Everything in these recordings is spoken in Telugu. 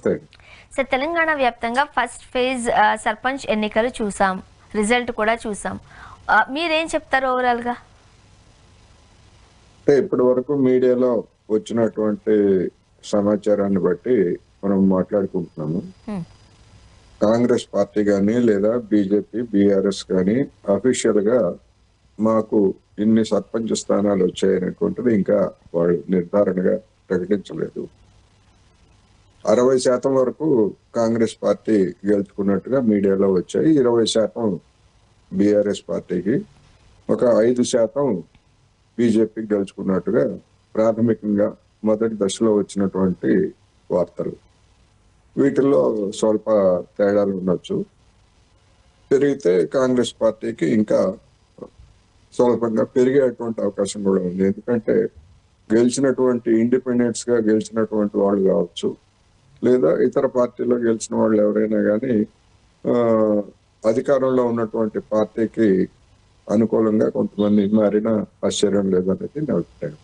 సార్, తెలంగాణ వ్యాప్తంగా ఫస్ట్ ఫేజ్ సర్పంచ్ ఎన్నికలు చూసాం, రిజల్ట్ కూడా చూసాం. మీరేం చెప్తారు ఓవరాల్ గా? అంటే ఇప్పటి వరకు మీడియాలో వచ్చినటువంటి సమాచారాన్ని బట్టి మనం మాట్లాడుకుంటున్నాము. కాంగ్రెస్ పార్టీ కానీ లేదా బీజేపీ బీఆర్ఎస్ కానీ అఫీషియల్ గా మాకు ఇన్ని సర్పంచ్ స్థానాలు వచ్చాయనేటువంటిది ఇంకా వాళ్ళు నిర్ధారణగా ప్రకటించలేదు. 60% వరకు కాంగ్రెస్ పార్టీ గెలుచుకున్నట్టుగా మీడియాలో వచ్చాయి. 20% బీఆర్ఎస్ పార్టీకి, ఒక 5% బీజేపీ గెలుచుకున్నట్టుగా ప్రాథమికంగా మొదటి దశలో వచ్చినటువంటి వార్తలు. వీటిల్లో స్వల్ప తేడాలు ఉండొచ్చు. పెరిగితే కాంగ్రెస్ పార్టీకి ఇంకా స్వల్పంగా పెరిగేటువంటి అవకాశం కూడా ఉంది. ఎందుకంటే గెలిచినటువంటి ఇండిపెండెంట్స్ గా గెలిచినటువంటి వాళ్ళు కావచ్చు, లేదా ఇతర పార్టీలో గెలిచిన వాళ్ళు ఎవరైనా కానీ అధికారంలో ఉన్నటువంటి పార్టీకి అనుకూలంగా కొంతమంది మారిన ఆశ్చర్యం లేదనేది నా అభిప్రాయం.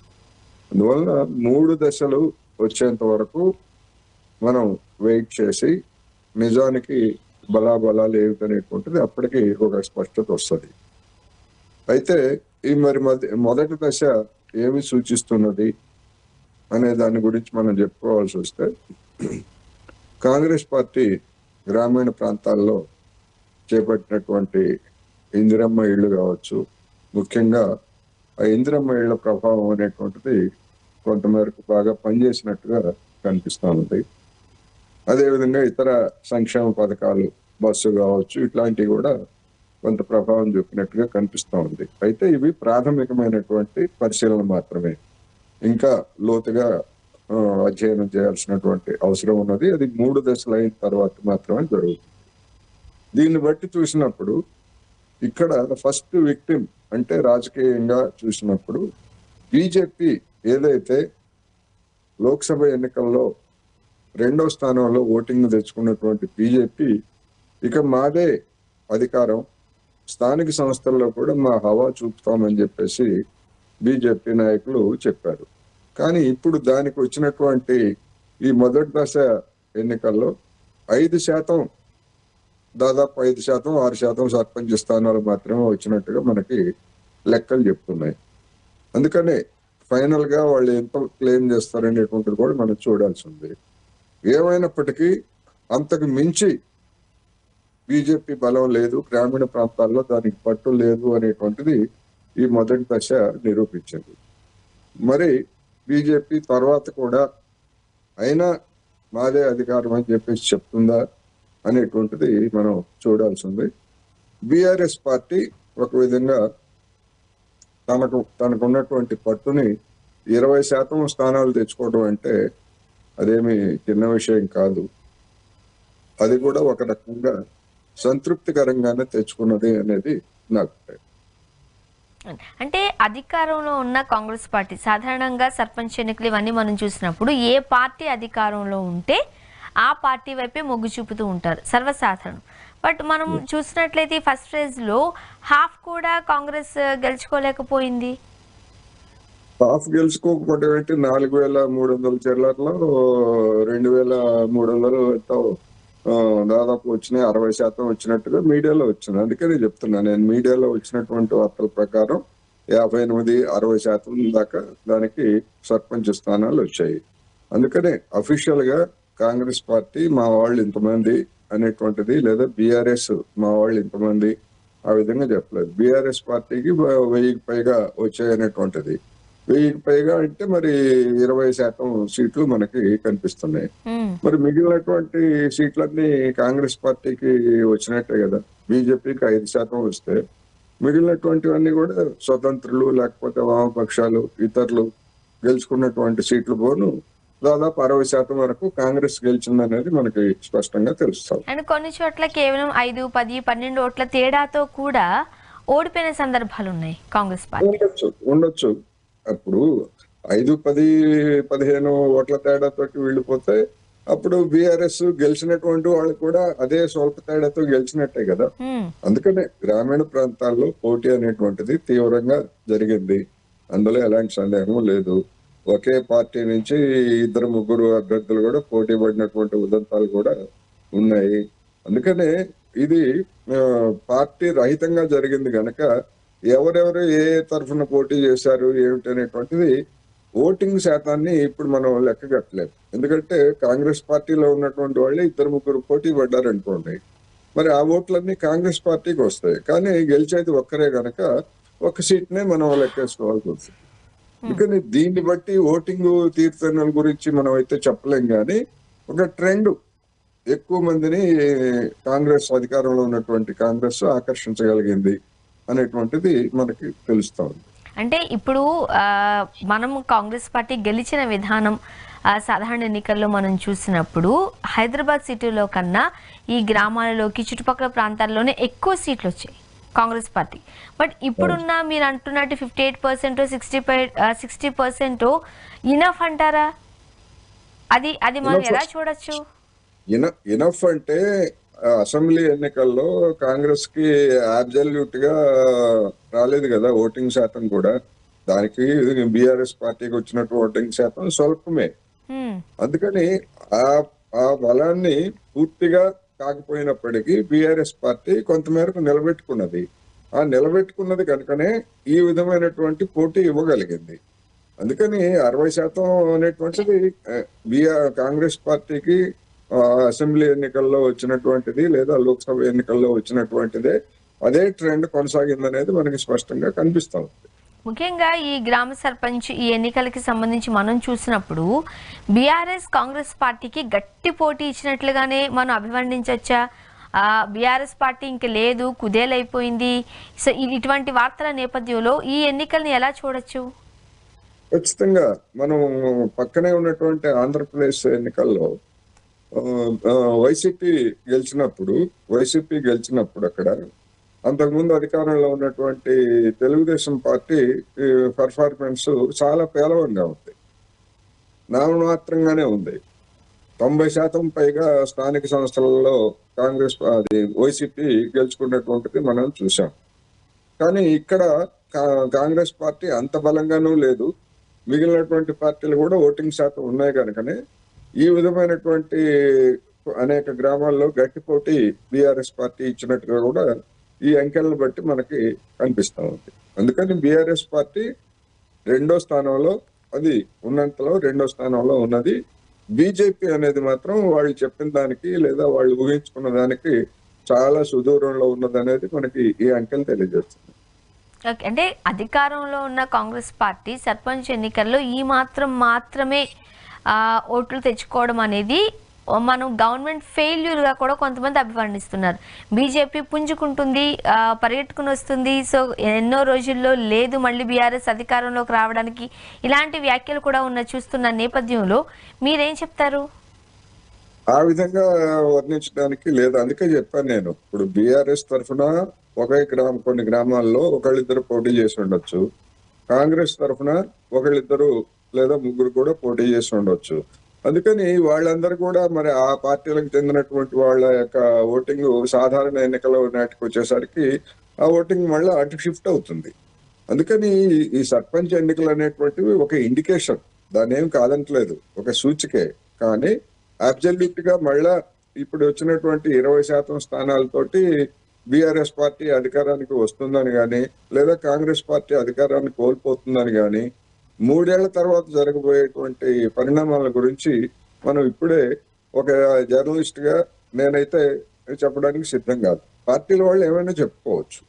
అందువల్ల 3 దశలు వచ్చేంత వరకు మనం వెయిట్ చేసి నిజానికి బలాబలాలు ఏమిటనేటువంటిది అప్పటికి ఒక స్పష్టత వస్తుంది. అయితే ఈ మరి మొదటి దశ ఏమి సూచిస్తున్నది అనే దాని గురించి మనం చెప్పుకోవాల్సి వస్తే, కాంగ్రెస్ పార్టీ గ్రామీణ ప్రాంతాల్లో చేపట్టినటువంటి ఇందిరమ్మ ఇళ్ళు కావచ్చు, ముఖ్యంగా ఆ ఇందిరమ్మ ఇళ్ల ప్రభావం అనేటువంటిది కొంతమేరకు బాగా పనిచేసినట్టుగా కనిపిస్తూ ఉంది. అదేవిధంగా ఇతర సంక్షేమ పథకాలు, బస్సు కావచ్చు, ఇట్లాంటివి కూడా కొంత ప్రభావం చూపినట్టుగా కనిపిస్తూ ఉంది. అయితే ఇవి ప్రాథమికమైనటువంటి పరిశీలన మాత్రమే. ఇంకా లోతుగా అధ్యయనం చేయాల్సినటువంటి అవసరం ఉన్నది. అది 3 దశలు అయిన తర్వాత మాత్రమే జరుగుతుంది. దీన్ని బట్టి చూసినప్పుడు ఇక్కడ ఫస్ట్ విక్టిమ్ అంటే రాజకీయంగా చూసినప్పుడు బీజేపీ ఏదైతే లోక్సభ ఎన్నికల్లో 2వ స్థానంలో ఓటింగ్ తెచ్చుకున్నటువంటి బీజేపీ, ఇక మాదే అధికారం, స్థానిక సంస్థల్లో కూడా మా హవా చూపుతామని చెప్పేసి బీజేపీ నాయకులు చెప్పారు. కానీ ఇప్పుడు దానికి వచ్చినటువంటి ఈ మొదటి దశ ఎన్నికల్లో 5%, దాదాపు 5%, 6% సర్పంచ్ స్థానాలు మాత్రమే వచ్చినట్టుగా మనకి లెక్కలు చెప్తున్నాయి. అందుకనే ఫైనల్ గా వాళ్ళు ఎంత క్లెయిమ్ చేస్తారనేటువంటిది కూడా మనం చూడాల్సి ఉంది. ఏమైనప్పటికీ అంతకు మించి బీజేపీ బలం లేదు, గ్రామీణ ప్రాంతాల్లో దానికి పట్టు లేదు అనేటువంటిది ఈ మొదటి దశ నిరూపించింది. మరి బీజేపీ తర్వాత కూడా అయినా మాదే అధికారం అని చెప్పేసి చెప్తుందా అనేటువంటిది మనం చూడాల్సి ఉంది. బీఆర్ఎస్ పార్టీ ఒక విధంగా తనకున్నటువంటి పట్టుని 20% స్థానాలు తెచ్చుకోవడం అంటే అదేమి చిన్న విషయం కాదు. అది కూడా ఒక రకంగా సంతృప్తికరంగానే తెచ్చుకున్నది అనేది నా అభిప్రాయం. అంటే అధికారంలో ఉన్న కాంగ్రెస్ పార్టీ సాధారణంగా సర్పంచ్ ఎన్నికలు ఇవన్నీ మనం చూసినప్పుడు ఏ పార్టీ అధికారంలో ఉంటే ఆ పార్టీ వైపే మొగ్గు చూపుతూ ఉంటారు సర్వసాధారణం. బట్ మనం చూసినట్లయితే ఫస్ట్ ఫేజ్ లో హాఫ్ కూడా కాంగ్రెస్ గెలుచుకోలేకపోయింది. హాఫ్ గెలుచుకోకపోవడం అంటే 4,300 చెర్లట్లో 2,300 దాదాపు వచ్చినాయి. 60% వచ్చినట్టుగా మీడియాలో వచ్చింది. అందుకే నేను చెప్తున్నా, నేను మీడియాలో వచ్చినటువంటి వార్తల ప్రకారం 58-60% దాకా దానికి సర్పంచ్ స్థానాలు వచ్చాయి. అందుకనే అఫీషియల్ గా కాంగ్రెస్ పార్టీ మా వాళ్ళు ఇంతమంది అనేటువంటిది, లేదా బీఆర్ఎస్ మా వాళ్ళు ఇంతమంది ఆ విధంగా చెప్పలేదు. బీఆర్ఎస్ పార్టీకి 1000కి పైగా వచ్చాయనేటువంటిది. 1000కి పైగా అంటే మరి 20% సీట్లు మనకి కనిపిస్తున్నాయి. మరి మిగిలినటువంటి సీట్లన్నీ కాంగ్రెస్ పార్టీకి వచ్చినట్టే కదా. బీజేపీకి 5% వస్తే మిగిలినటువంటివన్నీ కూడా స్వతంత్రులు లేకపోతే వామపక్షాలు ఇతరులు గెలుచుకున్నటువంటి సీట్లు పోను దాదాపు 60% వరకు కాంగ్రెస్ గెలిచిందనేది మనకి స్పష్టంగా తెలుస్తుంది. అండ్ కొన్ని చోట్ల కేవలం 5, 10, 12 ఓట్ల తేడాతో కూడా ఓడిపోయిన సందర్భాలు ఉన్నాయి కాంగ్రెస్ పార్టీ. ఉండొచ్చు. అప్పుడు 5, 10, 15 ఓట్ల తేడాతో వెళ్ళిపోతే అప్పుడు బీఆర్ఎస్ గెలిచినటువంటి వాళ్ళు కూడా అదే స్వల్ప తేడాతో గెలిచినట్టే కదా. అందుకనే గ్రామీణ ప్రాంతాల్లో పోటీ అనేటువంటిది తీవ్రంగా జరిగింది. అందులో ఎలాంటి సందేహం లేదు. ఒకే పార్టీ నుంచి ఇద్దరు ముగ్గురు అభ్యర్థులు కూడా పోటీ పడినటువంటి ఉదంతాలు కూడా ఉన్నాయి. అందుకనే ఇది ఆ, పార్టీ రహితంగా జరిగింది కనుక ఎవరెవరు ఏ తరఫున పోటీ చేశారు ఏమిటి అనేటువంటిది ఓటింగ్ శాతాన్ని ఇప్పుడు మనం లెక్క కట్టలేము. ఎందుకంటే కాంగ్రెస్ పార్టీలో ఉన్నటువంటి వాళ్ళే ఇద్దరు ముగ్గురు పోటీ పడ్డారు అనుకోండి, మరి ఆ ఓట్లన్నీ కాంగ్రెస్ పార్టీకి వస్తాయి. కానీ గెలిచేది ఒక్కరే గనక ఒక్క సీట్నే మనం లెక్కేసుకోవాల్సి వస్తుంది. అందుకని దీన్ని బట్టి ఓటింగ్ తీర్థనల గురించి మనం అయితే చెప్పలేం, కానీ ఒక ట్రెండ్ ఎక్కువ మందిని కాంగ్రెస్ అధికారంలో ఉన్నటువంటి కాంగ్రెస్ ఆకర్షించగలిగింది అనేటువంటిది మనకి తెలుస్తా ఉంది. అంటే ఇప్పుడు మనం కాంగ్రెస్ పార్టీ గెలిచిన విధానం సాధారణ ఎన్నికల్లో మనం చూసినప్పుడు హైదరాబాద్ సిటీలో కన్నా ఈ గ్రామాలలోకి చుట్టుపక్కల ప్రాంతాల్లోనే ఎక్కువ సీట్లు వచ్చాయి కాంగ్రెస్ పార్టీ. బట్ ఇప్పుడున్న మీరు అంటున్నట్టు 58% 60% ఇనఫ్ అంటారా? అది అది మనం ఎలా చూడొచ్చు? ఇనఫ్ అంటే అసెంబ్లీ ఎన్నికల్లో కాంగ్రెస్ కి అబ్సల్యూట్ గా రాలేదు కదా ఓటింగ్ శాతం కూడా. దానికి బీఆర్ఎస్ పార్టీకి వచ్చినట్టు ఓటింగ్ శాతం స్వల్పమే. అందుకని ఆ ఆ బలాన్ని పూర్తిగా కాకపోయినప్పటికీ బీఆర్ఎస్ పార్టీ కొంతమేరకు నిలబెట్టుకున్నది. ఆ నిలబెట్టుకున్నది కనుకనే ఈ విధమైనటువంటి పోటీ ఇవ్వగలిగింది. అందుకని 60% అనేటువంటిది కాంగ్రెస్ పార్టీకి అసెంబ్లీ ఎన్నికల్లో వచ్చినటువంటిది లేదా లోక్సభ ఎన్నికల్లో వచ్చినటువంటిదే అదే ట్రెండ్ కొనసాగిందనేది మనకి స్పష్టంగా కనిపిస్తా ఉంది. ముఖ్యంగా ఈ గ్రామ సర్పంచ్ ఈ ఎన్నికలకి సంబంధించి మనం చూసినప్పుడు బీఆర్ఎస్ కాంగ్రెస్ పార్టీకి గట్టి పోటీ ఇచ్చినట్లుగానే మనం అభివర్ణించవచ్చా? బీఆర్ఎస్ పార్టీ ఇంక లేదు, కుదేలైపోయింది. సో ఇటువంటి వార్తల నేపథ్యంలో ఈ ఎన్నికల్ని ఎలా చూడొచ్చు? ఖచ్చితంగా మనం పక్కనే ఉన్నటువంటి ఆంధ్రప్రదేశ్ ఎన్నికల్లో వైసీపీ గెలిచినప్పుడు అక్కడ అంతకుముందు అధికారంలో ఉన్నటువంటి తెలుగుదేశం పార్టీ పర్ఫార్మెన్స్ చాలా పేలవంగా ఉంది, నామమాత్రంగానే ఉంది. 90% పైగా స్థానిక సంస్థలలో వైసీపీ గెలుచుకున్నటువంటిది మనం చూసాం. కానీ ఇక్కడ కాంగ్రెస్ పార్టీ అంత బలంగానూ లేదు. మిగిలినటువంటి పార్టీలు కూడా ఓటింగ్ శాతం ఉన్నాయి కనుకనే ఈ విధమైనటువంటి అనేక గ్రామాల్లో గట్టి పోటీ బీఆర్ఎస్ పార్టీ ఇచ్చినట్టుగా కూడా ఈ అంకెలను బట్టి మనకి కనిపిస్తా ఉంది. అందుకని బీఆర్ఎస్ పార్టీ రెండో స్థానంలో ఉన్నది. బీజేపీ అనేది మాత్రం వాళ్ళు చెప్పిన దానికి లేదా వాళ్ళు ఊహించుకున్న దానికి చాలా సుదూరంలో ఉన్నదనేది మనకి ఈ అంకెలు తెలియజేస్తుంది. ఓకే, అంటే అధికారంలో ఉన్న కాంగ్రెస్ పార్టీ సర్పంచ్ ఎన్నికల్లో ఈ మాత్రమే ఓట్లు తెచ్చుకోవడం అనేది మనం గవర్నమెంట్ ఫెయిల్యూర్గా కూడా కొంతమంది అభివర్ణిస్తున్నారు. బీజేపీ పుంజుకుంటుంది, పరిగెట్టుకుని వస్తుంది, సో ఎన్నో రోజుల్లో లేదు మళ్ళీ బీఆర్ఎస్ అధికారంలోకి రావడానికి, ఇలాంటి వ్యాఖ్యలు కూడా చూస్తున్న నేపథ్యంలో మీరేం చెప్తారు? ఆ విధంగా వర్ణించడానికి లేదు. అందుకే చెప్పాను నేను, ఇప్పుడు బీఆర్ఎస్ తరఫున కొన్ని గ్రామాల్లో ఒకళ్ళిద్దరు పోటీ చేసి ఉండొచ్చు, కాంగ్రెస్ తరఫున ఒకళ్ళిద్దరు లేదా ముగ్గురు కూడా పోటీ చేసి ఉండొచ్చు. అందుకని వాళ్ళందరూ కూడా మరి ఆ పార్టీలకు చెందినటువంటి వాళ్ళ యొక్క ఓటింగ్ సాధారణ ఎన్నికల నాటికి వచ్చేసరికి ఆ ఓటింగ్ మళ్ళీ అటు షిఫ్ట్ అవుతుంది. అందుకని ఈ సర్పంచ్ ఎన్నికలు అనేటువంటివి ఒక ఇండికేషన్, దాన్ని ఏం కాదంటలేదు, ఒక సూచికే. కానీ అబ్సల్యూట్ గా మళ్ళా ఇప్పుడు వచ్చినటువంటి 20% స్థానాలతోటి బీఆర్ఎస్ పార్టీ అధికారానికి వస్తుందని గాని లేదా కాంగ్రెస్ పార్టీ అధికారాన్ని కోల్పోతుందని గాని 3 ఏళ్ల తర్వాత జరగబోయేటువంటి పరిణామాల గురించి మనం ఇప్పుడే ఒక జర్నలిస్ట్ గా నేనైతే చెప్పడానికి సిద్ధం కాదు. పార్టీల వాళ్ళు ఏమైనా చెప్పుకోవచ్చు,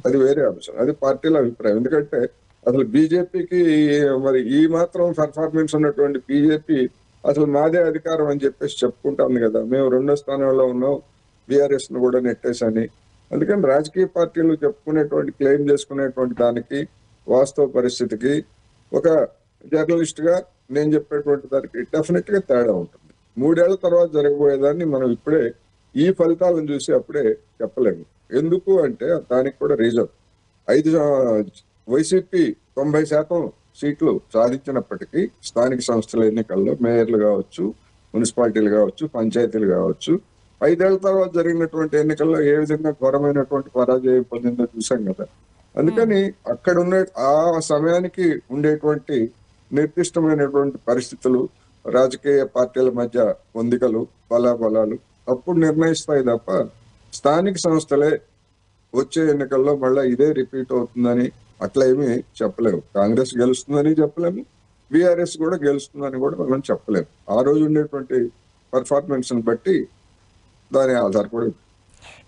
అది వేరే అంశం, అది పార్టీల అభిప్రాయం. ఎందుకంటే అసలు బీజేపీకి మరి ఈ మాత్రం పర్ఫార్మెన్స్ ఉన్నటువంటి బీజేపీ అసలు మాదే అధికారం అని చెప్పేసి చెప్పుకుంటాం కదా, మేము 2వ స్థానంలో ఉన్నాం, బీఆర్ఎస్ ను కూడా నెట్టేసని. అందుకని రాజకీయ పార్టీలు చెప్పుకునేటువంటి క్లెయిమ్ చేసుకునేటువంటి దానికి వాస్తవ పరిస్థితికి ఒక జర్నలిస్ట్ గా నేను చెప్పేటువంటి దానికి డెఫినెట్ గా తేడా ఉంటుంది. 3 ఏళ్ల తర్వాత జరగబోయేదాన్ని మనం ఇప్పుడే ఈ ఫలితాలను చూసి అప్పుడే చెప్పలేము. ఎందుకు అంటే దానికి కూడా రీజన్, వైసీపీ 90% సీట్లు సాధించినప్పటికీ స్థానిక సంస్థల ఎన్నికల్లో మేయర్లు కావచ్చు, మున్సిపాలిటీలు కావచ్చు, పంచాయతీలు కావచ్చు, 5 ఏళ్ల తర్వాత జరిగినటువంటి ఎన్నికల్లో ఏ విధంగా ఘోరమైనటువంటి పరాజయం పొందిందో చూసాం కదా. అందుకని అక్కడ ఆ సమయానికి ఉండేటువంటి నిర్దిష్టమైనటువంటి పరిస్థితులు, రాజకీయ పార్టీల మధ్య పొందికలు, బలాబలాలు అప్పుడు నిర్ణయిస్తాయి తప్ప స్థానిక సంస్థలే వచ్చే ఎన్నికల్లో మళ్ళీ ఇదే రిపీట్ అవుతుందని అట్లా ఏమీ చెప్పలేము. కాంగ్రెస్ గెలుస్తుందని చెప్పలేము, బీఆర్ఎస్ కూడా గెలుస్తుందని కూడా మనం చెప్పలేము. ఆ రోజు ఉండేటువంటి పర్ఫార్మెన్స్ బట్టి దాని ఆధారపడి.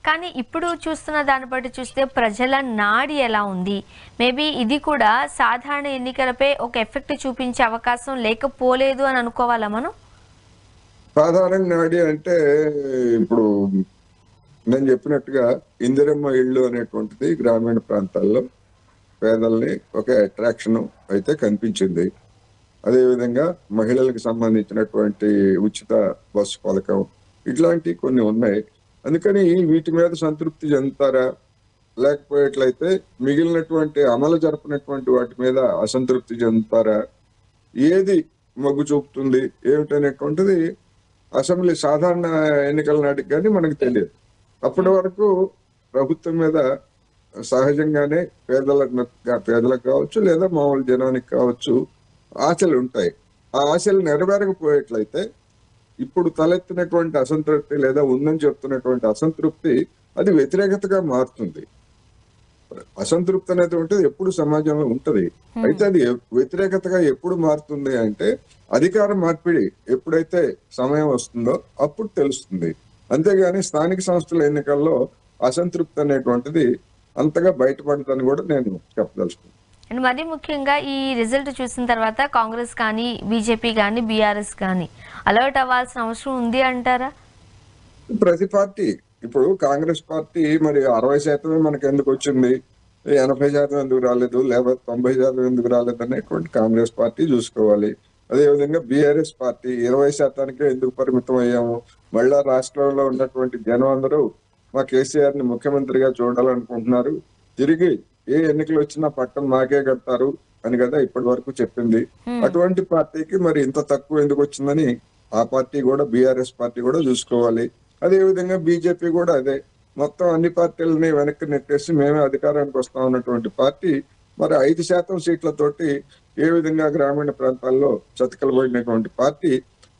కానీ ఇప్పుడు చూస్తున్న దాన్ని బట్టి చూస్తే ప్రజల నాడి ఎలా ఉంది, మేబీ ఇది కూడా సాధారణ ఎన్నికలపై ఒక ఎఫెక్ట్ చూపించే అవకాశం లేకపోలేదు అని అనుకోవాలా మనం? సాధారణ నాడి అంటే ఇప్పుడు నేను చెప్పినట్టుగా ఇందిరమ్మ ఇళ్ళు అనేటువంటిది గ్రామీణ ప్రాంతాల్లో పేదల్ని ఒక అట్రాక్షన్ అయితే కనిపించింది. అదేవిధంగా మహిళలకు సంబంధించినటువంటి ఉచిత బస్సు పథకం ఇట్లాంటివి కొన్ని ఉన్నాయి. అందుకని వీటి మీద సంతృప్తి చెందుతారా, లేకపోయేట్లయితే మిగిలినటువంటి అమలు జరపనటువంటి వాటి మీద అసంతృప్తి చెందుతారా, ఏది మొగ్గు చూపుతుంది ఏమిటనేటువంటిది అసెంబ్లీ సాధారణ ఎన్నికల నాటికి కానీ మనకు తెలియదు. అప్పటి వరకు ప్రభుత్వం మీద సహజంగానే పేదలకు కావచ్చు లేదా మామూలు జనానికి కావచ్చు ఆశలు ఉంటాయి. ఆ ఆశలు నెరవేరకపోయేట్లయితే ఇప్పుడు తలెత్తినటువంటి అసంతృప్తి లేదా ఉందని చెప్తున్నటువంటి అసంతృప్తి అది వ్యతిరేకతగా మారుతుంది. అసంతృప్తి అనేటువంటిది ఎప్పుడు సమాజంలో ఉంటది. అయితే అది వ్యతిరేకతగా ఎప్పుడు మారుతుంది అంటే అధికార మార్పిడి ఎప్పుడైతే సమయం వస్తుందో అప్పుడు తెలుస్తుంది. అంతేగాని స్థానిక సంస్థల ఎన్నికల్లో అసంతృప్తి అనేటువంటిది అంతగా బయటపడదని కూడా నేను చెప్పదలుచుకున్నాను. అండ్ మరీ ముఖ్యంగా ఈ రిజల్ట్ చూసిన తర్వాత కాంగ్రెస్ కానీ బీజేపీ కానీ బీఆర్ఎస్ కానీ అలర్ట్ అవ్వాల్సిన అవసరం ఉంది అంటారా? ప్రతి పార్టీ ఇప్పుడు కాంగ్రెస్ పార్టీ మరి 60% మనకు ఎందుకు వచ్చింది, 80% ఎందుకు రాలేదు, లేకపోతే 90% ఎందుకు రాలేదు అనేటువంటి కాంగ్రెస్ పార్టీ చూసుకోవాలి. అదేవిధంగా బీఆర్ఎస్ పార్టీ 20%కే ఎందుకు పరిమితం అయ్యాము, మళ్ళా రాష్ట్రంలో ఉన్నటువంటి జనం అందరూ మా కేసీఆర్ ని ముఖ్యమంత్రిగా చూడాలనుకుంటున్నారు, తిరిగి ఏ ఎన్నికలు వచ్చినా పట్టం మాకే కడతారు అని కదా ఇప్పటి వరకు చెప్పింది. అటువంటి పార్టీకి మరి ఇంత తక్కువ ఎందుకు వచ్చిందని ఆ పార్టీ కూడా బీఆర్ఎస్ పార్టీ కూడా చూసుకోవాలి. అదేవిధంగా బీజేపీ కూడా అదే, మొత్తం అన్ని పార్టీలని వెనక్కి నెట్టేసి మేమే అధికారానికి వస్తాం అన్నటువంటి పార్టీ మరి 5% సీట్లతోటి ఏ విధంగా గ్రామీణ ప్రాంతాల్లో చతికిలబడినటువంటి పార్టీ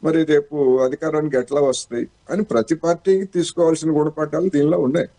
మరి రేపు అధికారానికి ఎట్లా వస్తాయి అని ప్రతి పార్టీకి తీసుకోవాల్సిన గుణపాఠాలు దీనిలో ఉన్నాయి.